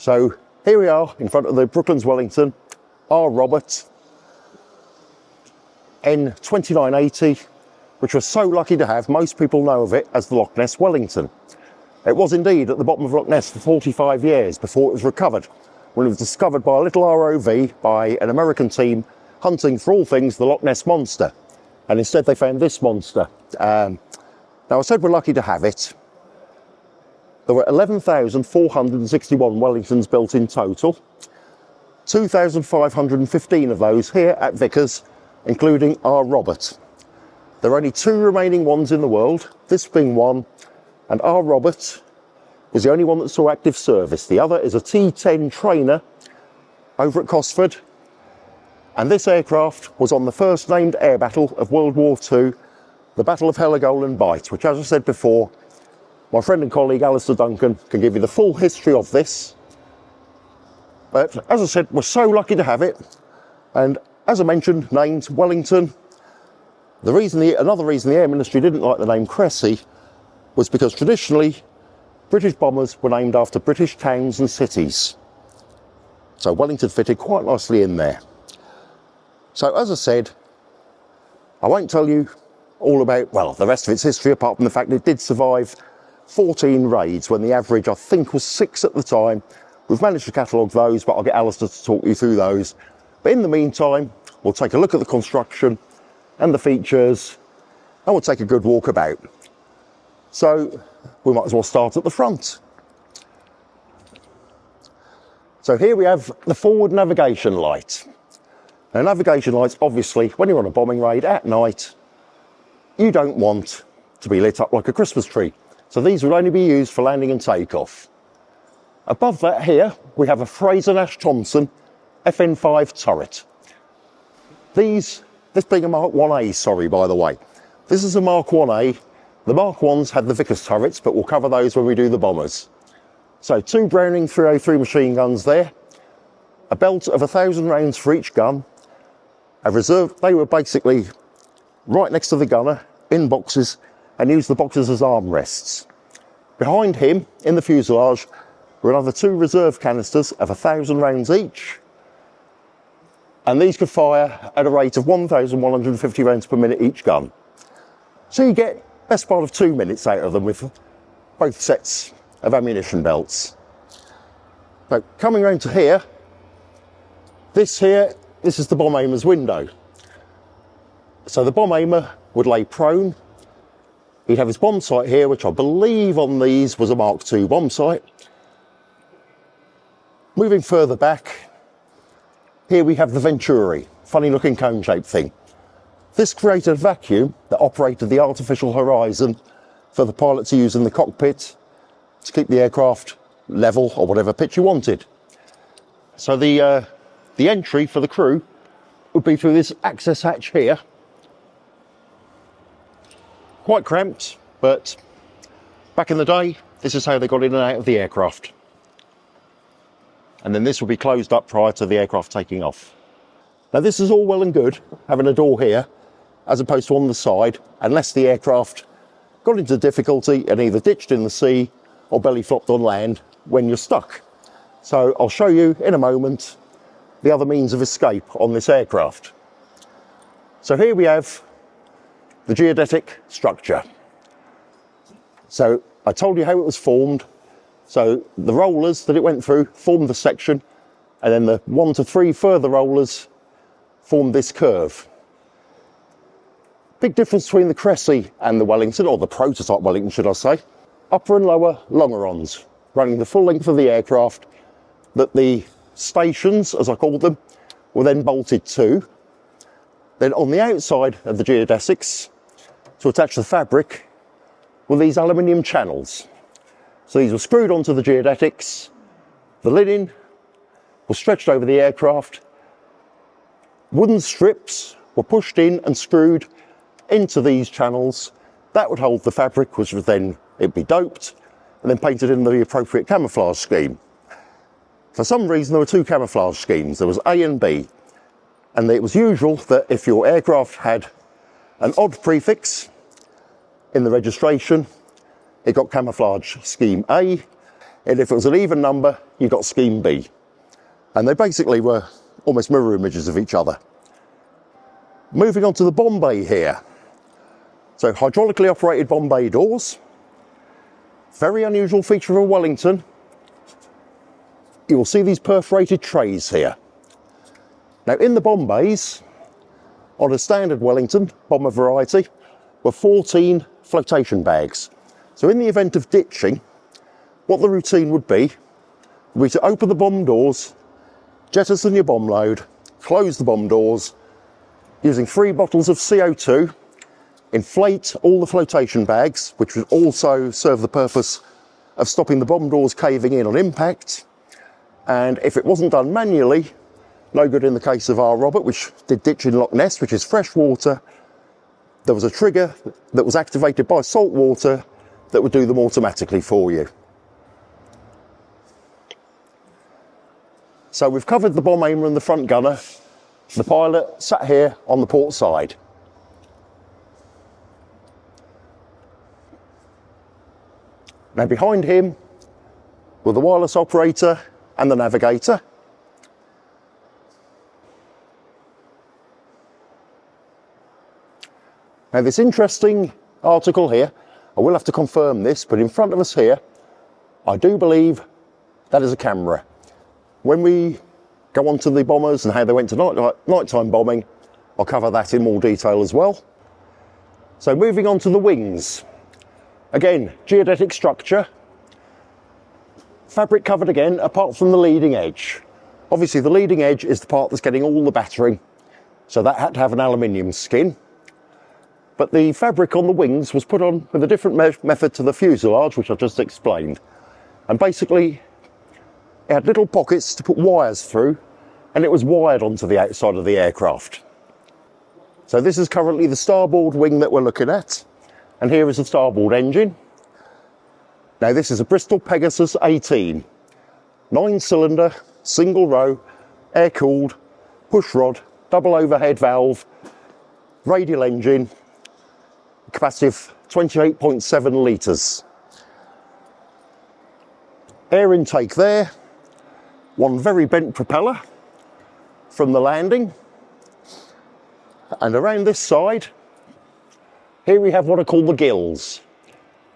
So here we are in front of the Brooklands Wellington, R. Robert, N2980, which we're so lucky to have. Most people know of it as the Loch Ness Wellington. It was indeed at the bottom of Loch Ness for 45 years before it was recovered, when it was discovered by a little ROV by an American team hunting for all things the Loch Ness Monster. And instead they found this monster. Now I said we're lucky to have it. There were 11,461 Wellingtons built in total. 2,515 of those here at Vickers, including R. Robert. There are only 2 remaining ones in the world, this being one, and R. Robert was the only one that saw active service. The other is a T-10 trainer over at Cosford, and this aircraft was on the first named air battle of World War II, the Battle of Heligoland Bight, which, as I said before, my friend and colleague Alistair Duncan can give you the full history of this. But as I said, we're so lucky to have it, and as I mentioned, named Wellington. Another reason the Air Ministry didn't like the name Cressy was because traditionally British bombers were named after British towns and cities. So Wellington fitted quite nicely in there. So as I said, I won't tell you all about, well, the rest of its history, apart from the fact it did survive 14 raids when the average, I think, was 6 at the time. We've managed to catalogue those, but I'll get Alistair to talk you through those. But in the meantime, we'll take a look at the construction and the features, and we'll take a good walk about. So we might as well start at the front. So here we have the forward navigation light. Now, navigation lights, obviously, when you're on a bombing raid at night, you don't want to be lit up like a Christmas tree. So these would only be used for landing and takeoff. Above that here, we have a Fraser-Nash-Thompson FN5 turret. This being a Mark 1A, sorry, by the way. This is a Mark 1A. The Mark 1s had the Vickers turrets, but we'll cover those when we do the bombers. So 2 Browning 303 machine guns there, a belt of 1,000 rounds for each gun, a reserve. They were basically right next to the gunner in boxes and used the boxes as armrests. Behind him, in the fuselage, were another 2 reserve canisters of 1,000 rounds each, and these could fire at a rate of 1,150 rounds per minute each gun. So you get best part of 2 minutes out of them with both sets of ammunition belts. So coming round to here, this is the bomb aimer's window. So the bomb aimer would lay prone. He'd have his bomb sight here, which I believe on these was a Mark II bomb sight. Moving further back, here we have the Venturi, funny looking cone shaped thing. This created a vacuum that operated the artificial horizon for the pilot to use in the cockpit to keep the aircraft level or whatever pitch you wanted. So the entry for the crew would be through this access hatch here. Quite cramped, but back in the day, this is how they got in and out of the aircraft. And then this will be closed up prior to the aircraft taking off. Now this is all well and good, having a door here, as opposed to on the side, unless the aircraft got into difficulty and either ditched in the sea or belly flopped on land when you're stuck. So I'll show you in a moment the other means of escape on this aircraft. So here we have the geodetic structure. So I told you how it was formed. So the rollers that it went through formed the section, and then the 1 to 3 further rollers formed this curve. Big difference between the Cressy and the Wellington, or the prototype Wellington should I say. Upper and lower longerons running the full length of the aircraft that the stations, as I called them, were then bolted to. Then on the outside of the geodesics, to attach the fabric, were these aluminium channels. So these were screwed onto the geodetics. The linen was stretched over the aircraft. Wooden strips were pushed in and screwed into these channels. That would hold the fabric, which would then it'd be doped and then painted in the appropriate camouflage scheme. For some reason, there were 2 camouflage schemes. There was A and B. And it was usual that if your aircraft had an odd prefix in the registration, it got camouflage scheme A. And if it was an even number, you got scheme B. And they basically were almost mirror images of each other. Moving on to the bomb bay here. So hydraulically operated bomb bay doors. Very unusual feature of a Wellington. You will see these perforated trays here. Now in the bomb bays, on a standard Wellington bomber variety, were 14 flotation bags. So in the event of ditching, what the routine would be to open the bomb doors, jettison your bomb load, close the bomb doors, using 3 bottles of CO2, inflate all the flotation bags, which would also serve the purpose of stopping the bomb doors caving in on impact. And if it wasn't done manually, no good in the case of our Robert, which did ditch in Loch Ness, which is fresh water, there was a trigger that was activated by salt water that would do them automatically for you. So we've covered the bomb aimer and the front gunner. The pilot sat here on the port side. Now behind him were the wireless operator and the navigator. Now this interesting article here, I will have to confirm this, but in front of us here, I do believe that is a camera. When we go on to the bombers and how they went to nighttime bombing, I'll cover that in more detail as well. So moving on to the wings. Again, geodetic structure. Fabric covered again, apart from the leading edge. Obviously the leading edge is the part that's getting all the battering, so that had to have an aluminium skin. But the fabric on the wings was put on with a different method to the fuselage, which I just explained. And basically, it had little pockets to put wires through, and it was wired onto the outside of the aircraft. So this is currently the starboard wing that we're looking at, and here is the starboard engine. Now this is a Bristol Pegasus 18, 9-cylinder, single row, air-cooled, pushrod, double overhead valve, radial engine, capacity of 28.7 litres. Air intake there, one very bent propeller from the landing, and around this side, here we have what are called the gills.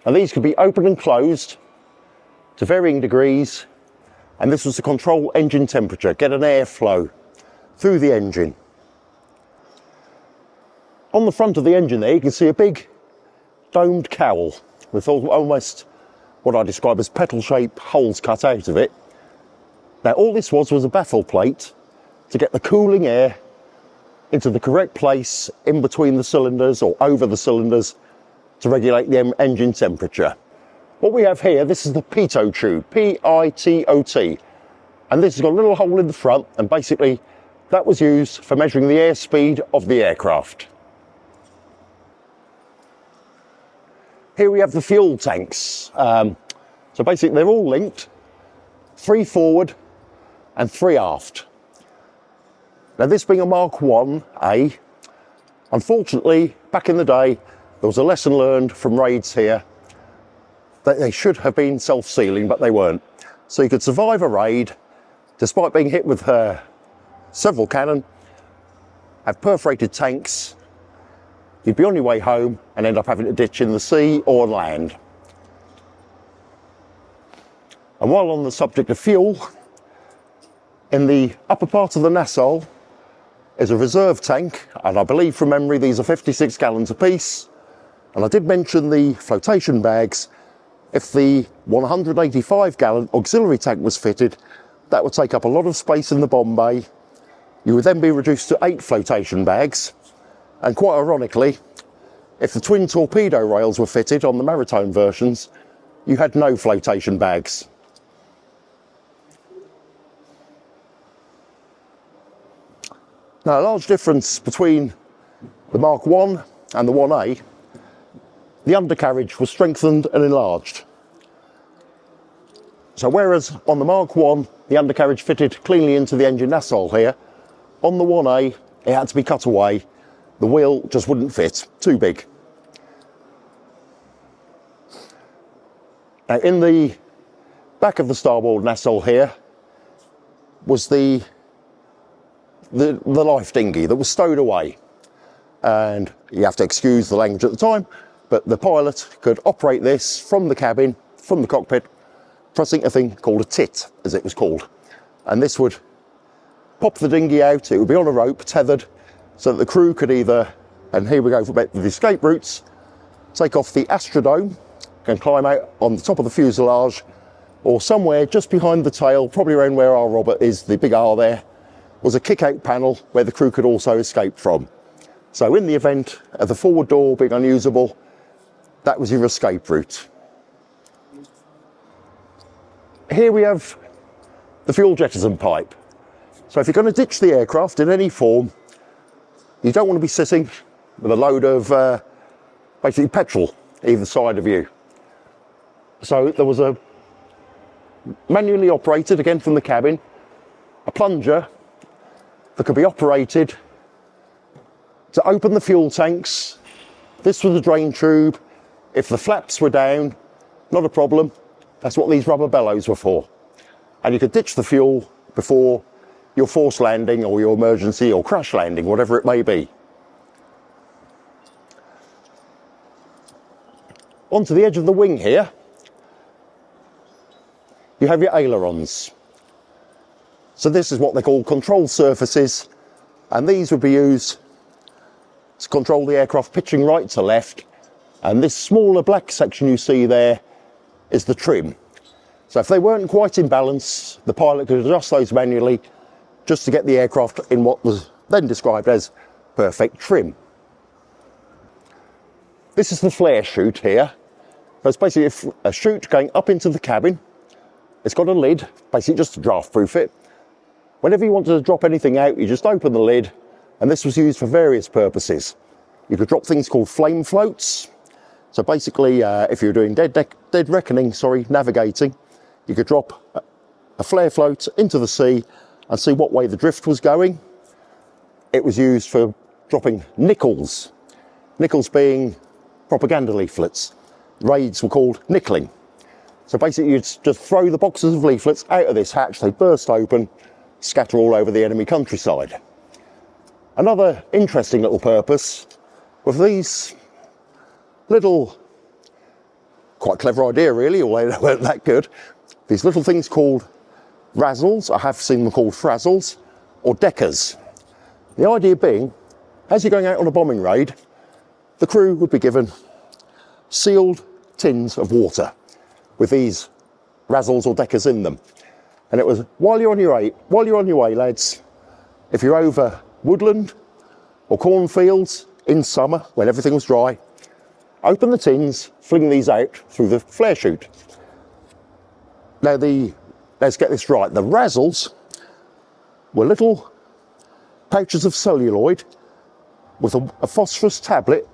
And these could be open and closed to varying degrees, and this was to control engine temperature, get an airflow through the engine. On the front of the engine there, you can see a big domed cowl with almost what I describe as petal-shaped holes cut out of it. Now all this was a baffle plate to get the cooling air into the correct place in between the cylinders or over the cylinders to regulate the engine temperature. What we have here, this is the pitot tube, P-I-T-O-T, and this has got a little hole in the front, and basically that was used for measuring the airspeed of the aircraft. Here we have the fuel tanks. So basically they're all linked, 3 forward and 3 aft. Now this being a Mark 1A, unfortunately back in the day there was a lesson learned from raids here that they should have been self-sealing, but they weren't. So you could survive a raid despite being hit with several cannon, have perforated tanks, you'd be on your way home and end up having to ditch in the sea or on land. And while on the subject of fuel, in the upper part of the nacelle is a reserve tank, and I believe from memory these are 56 gallons apiece. And I did mention the flotation bags. If the 185 gallon auxiliary tank was fitted, that would take up a lot of space in the bomb bay. You would then be reduced to 8 flotation bags. And quite ironically, if the twin torpedo rails were fitted on the maritime versions, you had no flotation bags. Now, a large difference between the Mark 1 and the 1A, the undercarriage was strengthened and enlarged. So whereas on the Mark 1, the undercarriage fitted cleanly into the engine nacelle here, on the 1A, it had to be cut away. The wheel just wouldn't fit, too big. Now in the back of the starboard nacelle here was the life dinghy that was stowed away. And you have to excuse the language at the time, but the pilot could operate this from the cabin, from the cockpit, pressing a thing called a tit, as it was called. And this would pop the dinghy out, it would be on a rope, tethered, so that the crew could either, and here we go for the escape routes, take off the astrodome and climb out on the top of the fuselage, or somewhere just behind the tail, probably around where our Robert is, the big R there, was a kick-out panel where the crew could also escape from. So in the event of the forward door being unusable, that was your escape route. Here we have the fuel jettison pipe. So if you're going to ditch the aircraft in any form, you don't want to be sitting with a load of basically petrol either side of you. So there was a manually operated, again from the cabin, a plunger that could be operated to open the fuel tanks. This was a drain tube. If the flaps were down, not a problem. That's what these rubber bellows were for. And you could ditch the fuel before your forced landing or your emergency or crash landing, whatever it may be. Onto the edge of the wing here, you have your ailerons. So this is what they call control surfaces, and these would be used to control the aircraft pitching right to left, and this smaller black section you see there is the trim. So if they weren't quite in balance, the pilot could adjust those manually just to get the aircraft in what was then described as perfect trim. This is the flare chute here. So it's basically a chute going up into the cabin. It's got a lid, basically just to draft proof it. Whenever you wanted to drop anything out, you just open the lid, and this was used for various purposes. You could drop things called flame floats. So basically, if you're doing dead reckoning, navigating, you could drop a flare float into the sea and see what way the drift was going. It was used for dropping nickels. Nickels being propaganda leaflets. Raids were called nickelling. So basically you'd just throw the boxes of leaflets out of this hatch, they burst open, scatter all over the enemy countryside. Another interesting little purpose was these little, quite clever idea really, although they weren't that good, these little things called razzles, I have seen them called frazzles, or deckers. The idea being, as you're going out on a bombing raid, the crew would be given sealed tins of water with these razzles or deckers in them. And it was, while you're on your way, lads, if you're over woodland or cornfields in summer when everything was dry, open the tins, fling these out through the flare chute. Now let's get this right, the razzles were little pouches of celluloid with a phosphorus tablet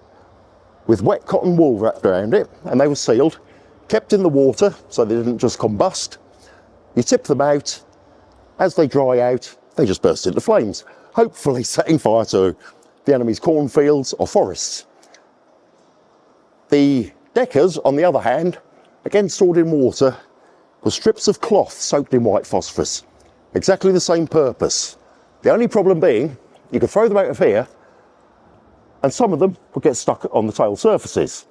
with wet cotton wool wrapped around it, and they were sealed, kept in the water so they didn't just combust. You tip them out, as they dry out, they just burst into flames, hopefully setting fire to the enemy's cornfields or forests. The deckers, on the other hand, again stored in water, were strips of cloth soaked in white phosphorus. Exactly the same purpose. The only problem being, you could throw them out of here, and some of them would get stuck on the tail surfaces.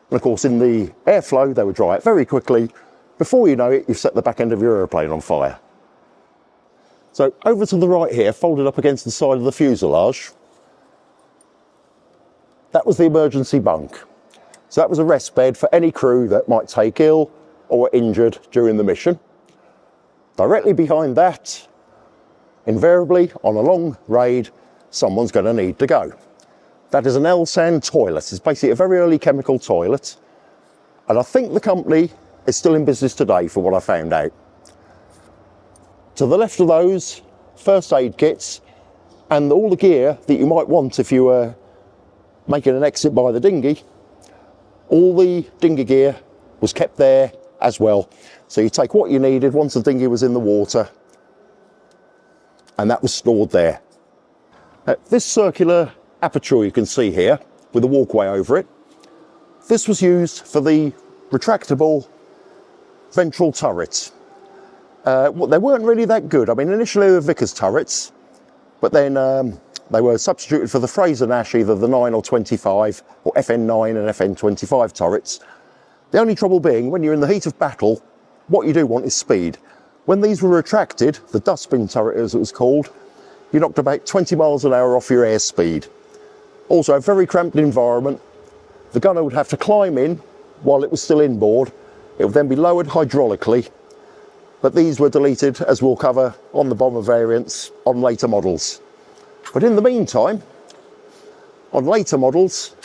And of course, in the airflow, they would dry out very quickly. Before you know it, you've set the back end of your aeroplane on fire. So over to the right here, folded up against the side of the fuselage, that was the emergency bunk. So that was a rest bed for any crew that might take ill or were injured during the mission. Directly behind that, invariably on a long raid, someone's going to need to go. That is an L-sand toilet. It's basically a very early chemical toilet. And I think the company is still in business today, for what I found out. To the left of those, first aid kits and all the gear that you might want if you were making an exit by the dinghy. All the dinghy gear was kept there as well. So you take what you needed once the dinghy was in the water, and that was stored there. This circular aperture you can see here with a walkway over it, this was used for the retractable ventral turret. Well, they weren't really that good. I mean, initially they were Vickers turrets, but then they were substituted for the Fraser Nash, either the 9 or 25, or FN9 and FN25 turrets. The only trouble being, when you're in the heat of battle, what you do want is speed. When these were retracted, the dustbin turret as it was called, you knocked about 20 miles an hour off your airspeed. Also, a very cramped environment. The gunner would have to climb in while it was still inboard. It would then be lowered hydraulically, but these were deleted, as we'll cover on the bomber variants on later models. But in the meantime, on later models,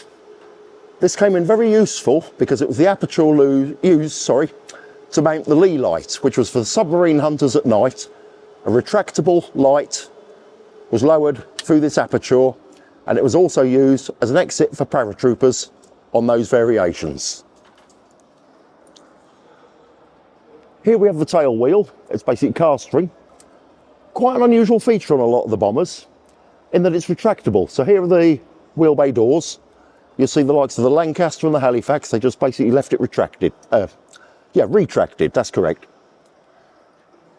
this came in very useful because it was the Aperture used to mount the lee light, which was for the submarine hunters at night. A retractable light was lowered through this Aperture, and it was also used as an exit for paratroopers on those variations. Here we have the tail wheel. It's basically castering. Quite an unusual feature on a lot of the bombers, in that it's retractable. So here are the wheel bay doors. You'll see the likes of the Lancaster and the Halifax. They just basically left it retracted. Retracted, that's correct.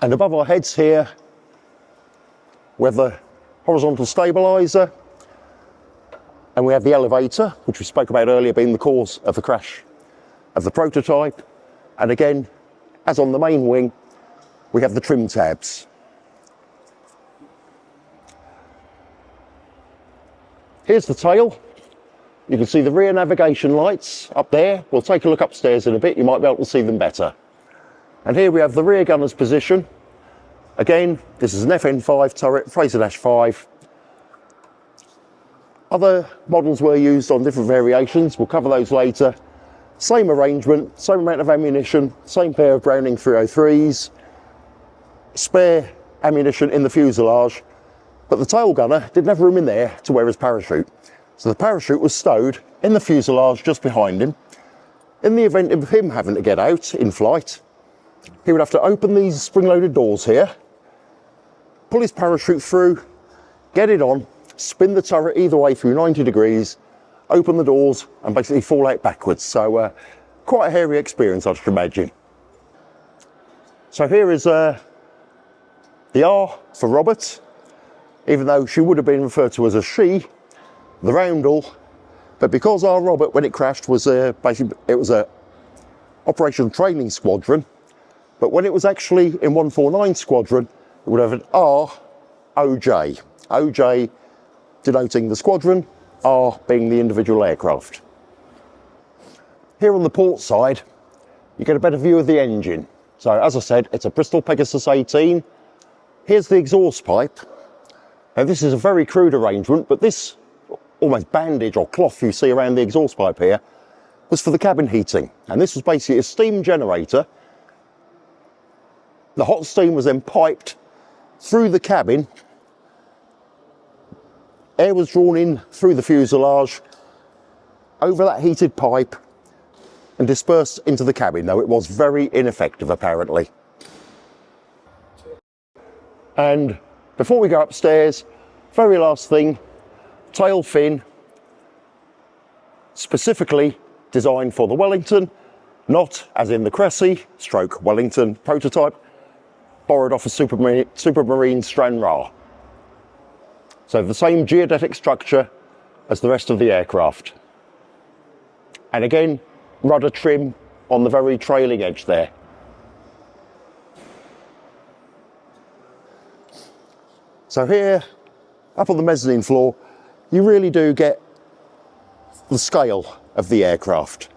And above our heads here, we have the horizontal stabiliser, and we have the elevator, which we spoke about earlier being the cause of the crash of the prototype. And again, as on the main wing, we have the trim tabs. Here's the tail. You can see the rear navigation lights up there. We'll take a look upstairs in a bit, you might be able to see them better. And here we have the rear gunner's position. Again, this is an FN5 turret, Fraser Nash 5. Other models were used on different variations, we'll cover those later. Same arrangement, same amount of ammunition, same pair of Browning 303s, spare ammunition in the fuselage, but the tail gunner didn't have room in there to wear his parachute. So the parachute was stowed in the fuselage just behind him. In the event of him having to get out in flight, he would have to open these spring-loaded doors here, pull his parachute through, get it on, spin the turret either way through 90 degrees, open the doors and basically fall out backwards. So quite a hairy experience, I should imagine. So here is the R for Robert, even though she would have been referred to as a she, the roundel, but because our Robert, when it crashed, was basically it was a Operation Training Squadron, but when it was actually in 149 Squadron, it would have an R OJ. OJ denoting the squadron, R being the individual aircraft. Here on the port side, you get a better view of the engine. So as I said, it's a Bristol Pegasus 18. Here's the exhaust pipe. Now this is a very crude arrangement, but this almost bandage or cloth you see around the exhaust pipe here was for the cabin heating. And this was basically a steam generator. The hot steam was then piped through the cabin. Air was drawn in through the fuselage, over that heated pipe, and dispersed into the cabin, though it was very ineffective apparently. And before we go upstairs, very last thing, tail fin, specifically designed for the Wellington, not as in the Cressy / Wellington prototype, borrowed off a Supermarine Stranraer. So the same geodetic structure as the rest of the aircraft. And again, rudder trim on the very trailing edge there. So here, up on the mezzanine floor, you really do get the scale of the aircraft.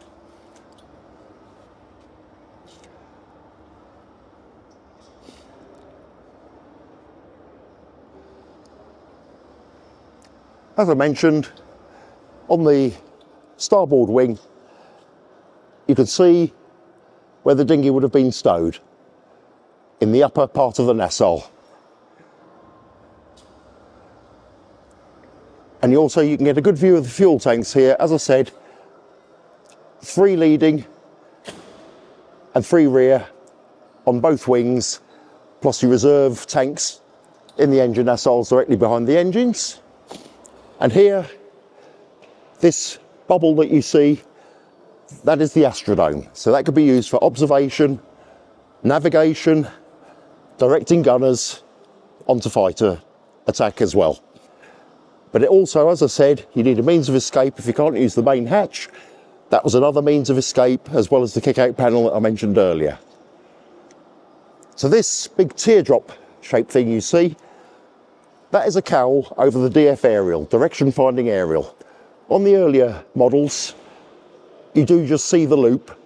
As I mentioned, on the starboard wing, you can see where the dinghy would have been stowed, in the upper part of the nacelle. And you can get a good view of the fuel tanks here. As I said, 3 leading and 3 rear on both wings, plus your reserve tanks in the engine nacelles directly behind the engines. And here, this bubble that you see, that is the astrodome. So that could be used for observation, navigation, directing gunners onto fighter attack as well. But it also, as I said, you need a means of escape if you can't use the main hatch. That was another means of escape, as well as the kick-out panel that I mentioned earlier. So this big teardrop shaped thing you see, that is a cowl over the DF aerial, direction finding aerial. On the earlier models, you do just see the loop,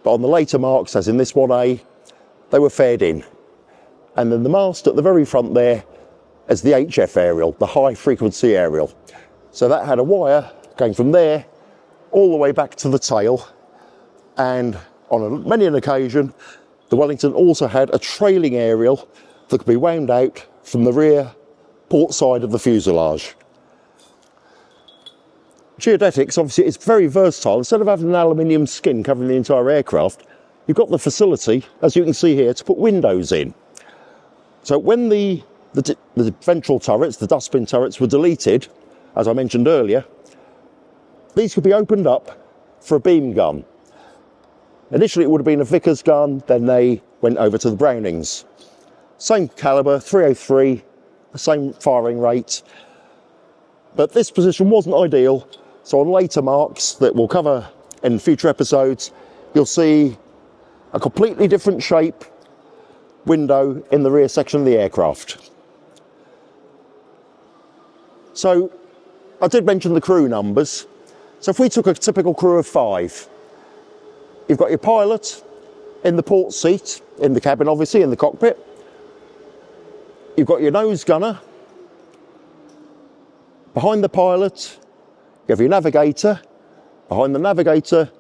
but on the later marks, as in this 1A, they were faired in. And then the mast at the very front there is the HF aerial, the high frequency aerial. So that had a wire going from there all the way back to the tail. And on many an occasion, the Wellington also had a trailing aerial that could be wound out from the rear port side of the fuselage. Geodetics, obviously, it's very versatile. Instead of having an aluminium skin covering the entire aircraft, you've got the facility, as you can see here, to put windows in. So when the ventral turrets, the dustbin turrets, were deleted, as I mentioned earlier, these could be opened up for a beam gun. Initially it would have been a Vickers gun, then they went over to the Brownings. Same calibre, 303, the same firing rate. But this position wasn't ideal, so on later marks that we'll cover in future episodes, you'll see a completely different shape window in the rear section of the aircraft. So I did mention the crew numbers. So if we took a typical crew of 5, you've got your pilot in the port seat, in the cabin obviously, in the cockpit. You've got your nose gunner. Behind the pilot, you have your navigator. Behind the navigator,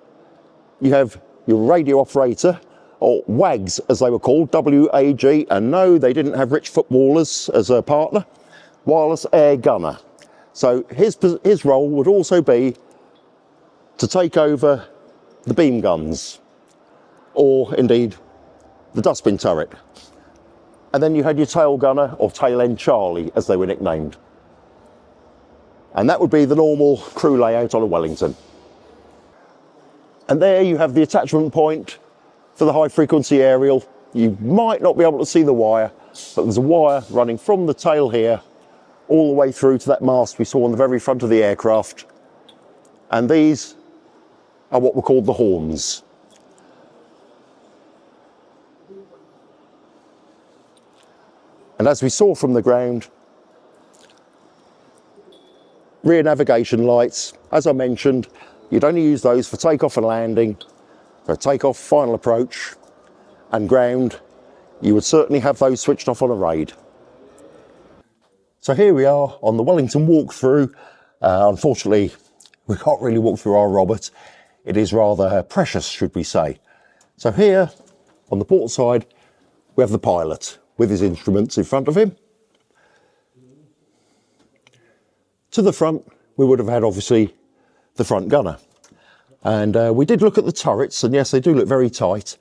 you have your radio operator, or WAGs as they were called, W-A-G, and no, they didn't have rich footballers as a partner, wireless air gunner. So his role would also be to take over the beam guns, or indeed the dustbin turret. And then you had your tail gunner, or tail end Charlie, as they were nicknamed. And that would be the normal crew layout on a Wellington. And there you have the attachment point for the high frequency aerial. You might not be able to see the wire, but there's a wire running from the tail here all the way through to that mast we saw on the very front of the aircraft. And these are what were called the horns. And as we saw from the ground, rear navigation lights, as I mentioned, you'd only use those for takeoff and landing. For takeoff, final approach and ground, you would certainly have those switched off on a raid. So here we are on the Wellington walkthrough. Unfortunately, we can't really walk through our Robert. It is rather precious, should we say. So here, on the port side, we have the pilot with his instruments in front of him. To the front, we would have had, obviously, the front gunner. And we did look at the turrets, and yes, they do look very tight.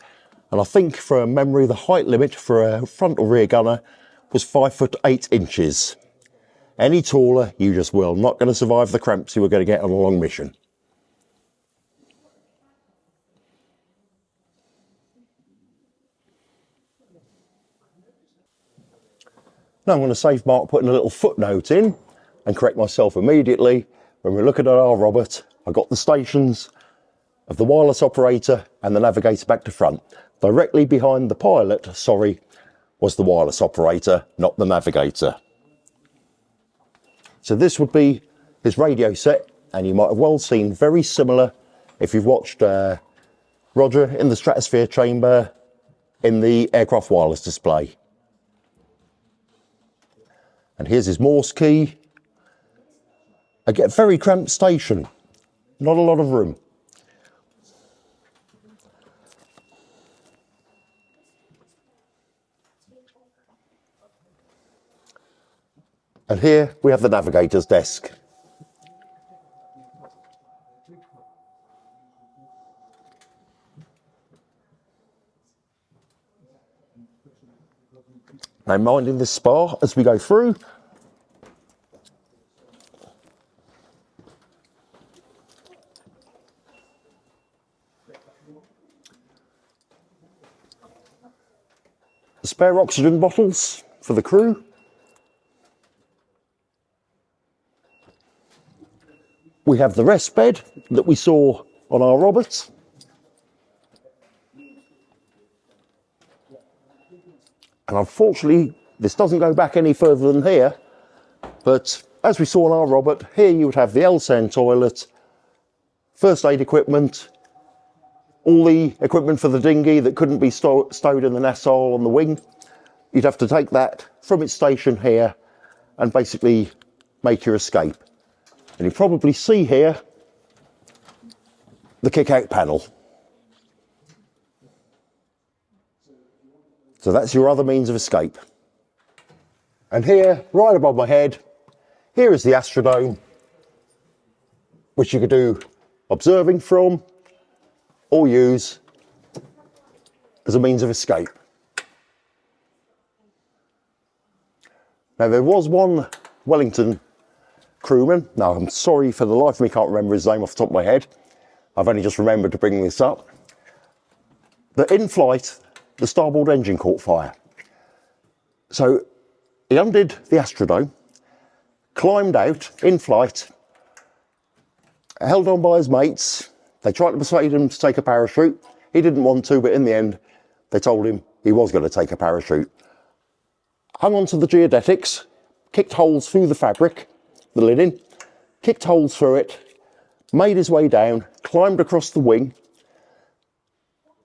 And I think, from memory, the height limit for a front or rear gunner was 5'8". Any taller, you just will not going to survive the cramps you were going to get on a long mission. Now I'm going to save Mark putting a little footnote in and correct myself immediately. When we're looking at our Robert, I got the stations of the wireless operator and the navigator back to front. Directly behind the pilot, sorry, was the wireless operator, not the navigator. So this would be his radio set, and you might have well seen very similar if you've watched Roger in the stratosphere chamber in the aircraft wireless display. And here's his Morse key. A very cramped station, not a lot of room. And here we have the navigator's desk. Now minding this spar as we go through. The spare oxygen bottles for the crew. We have the rest bed that we saw on our Robert. And unfortunately, this doesn't go back any further than here, but as we saw on our Robert, here you would have the L-Sand toilet, first aid equipment, all the equipment for the dinghy that couldn't be stowed in the nacelle on the wing. You'd have to take that from its station here and basically make your escape. And you probably see here the kick-out panel. So that's your other means of escape. And here, right above my head, here is the Astrodome, which you could do observing from or use as a means of escape. Now there was one Wellington crewman, now I'm sorry for the life of me, can't remember his name off the top of my head, I've only just remembered to bring this up, that in flight the starboard engine caught fire. So he undid the Astrodome, climbed out in flight, held on by his mates. They tried to persuade him to take a parachute. He didn't want to, but in the end, they told him he was going to take a parachute. Hung onto the geodetics, kicked holes through the fabric, the linen, kicked holes through it, made his way down, climbed across the wing,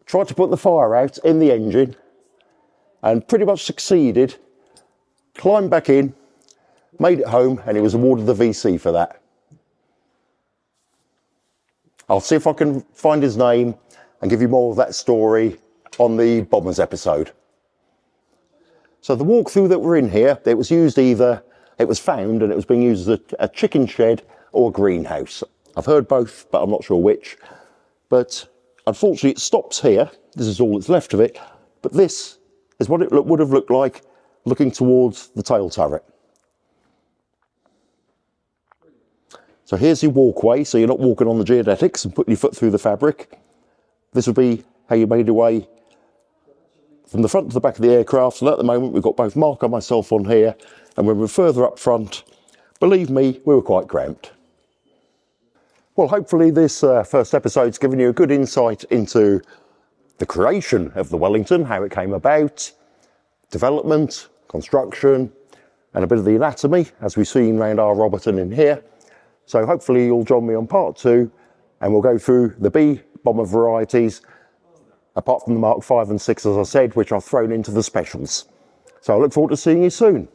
tried to put the fire out in the engine, and pretty much succeeded, climbed back in, made it home, and he was awarded the VC for that. I'll see if I can find his name and give you more of that story on the Bombers episode. So the walkthrough that we're in here, it was used either, it was found and it was being used as a chicken shed or a greenhouse. I've heard both, but I'm not sure which. But unfortunately it stops here. This is all that's left of it. But this is what it would have looked like looking towards the tail turret. So here's your walkway, so you're not walking on the geodetics and putting your foot through the fabric. This would be how you made your way from the front to the back of the aircraft. And at the moment, we've got both Mark and myself on here. And when we're further up front, believe me, we were quite cramped. Well, hopefully this first episode's given you a good insight into the creation of the Wellington, how it came about, development, construction, and a bit of the anatomy, as we've seen around our Roberton in here. So hopefully you'll join me on part 2 and we'll go through the B bomber varieties, apart from the Mark 5 and 6, as I said, which are thrown into the specials. So I look forward to seeing you soon.